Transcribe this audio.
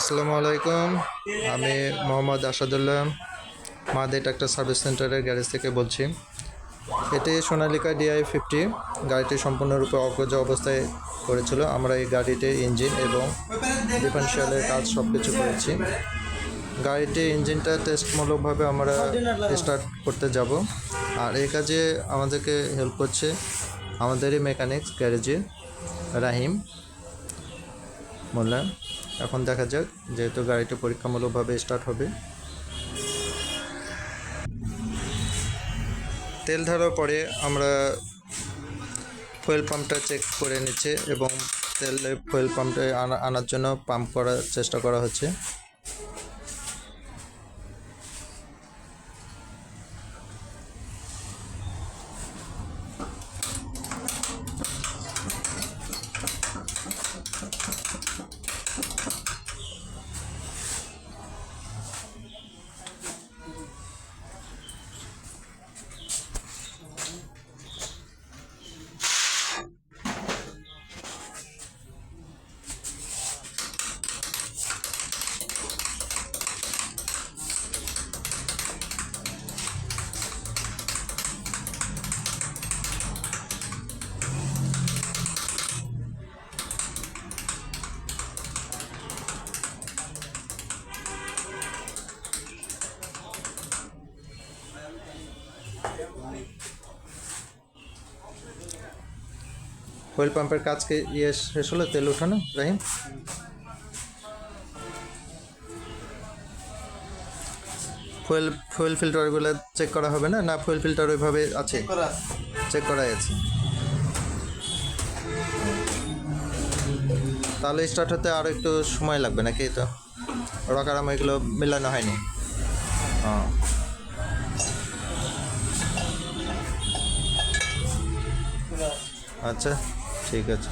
আসসালামু আলাইকুম। আমি মোহাম্মদ আসাদুল্লাহ মাদে ট্রাক্টর সার্ভিস সেন্টারের গ্যারেজ থেকে বলছি। এটি সোনালিকা DI-50 গাড়িটি সম্পূর্ণরূপে অকেজো অবস্থায় করেছিল। আমরা এই গাড়িটির ইঞ্জিন এবং ডিফারেন্সিয়ালের কাজ সব কিছু করেছি। গাড়িটির ইঞ্জিনটা টেস্টমূলকভাবে আমরা স্টার্ট করতে যাব, আর এই কাজে আমাদেরকে হেল্প করছে আমাদেরই মেকানিক্স গ্যারেজে রাহিম মোল্লা। এখন দেখা যাক, যেহেতু গাড়িটি পরীক্ষামূলকভাবে স্টার্ট হবে। তেল ঢালার পরে আমরা ফুয়েল পাম্পটা চেক করে নিচ্ছে এবং ফুয়েল পাম্পটা আনার জন্য পাম্প করার চেষ্টা করা হচ্ছে। ফুয়েল পাম্পের কাজকে শেষ হলো, তেল উঠানো রাহিম। ফুয়েল ফিল্টারগুলো চেক করা হবে না? না, ফুয়েল ফিল্টার ওইভাবে আছে, চেক করাই আছে। তাহলে স্টার্ট হতে আরও একটু সময় লাগবে নাকি? তো রকারাম এগুলো মেলানো হয়নি। হ্যাঁ, আচ্ছা, ঠিক আছে।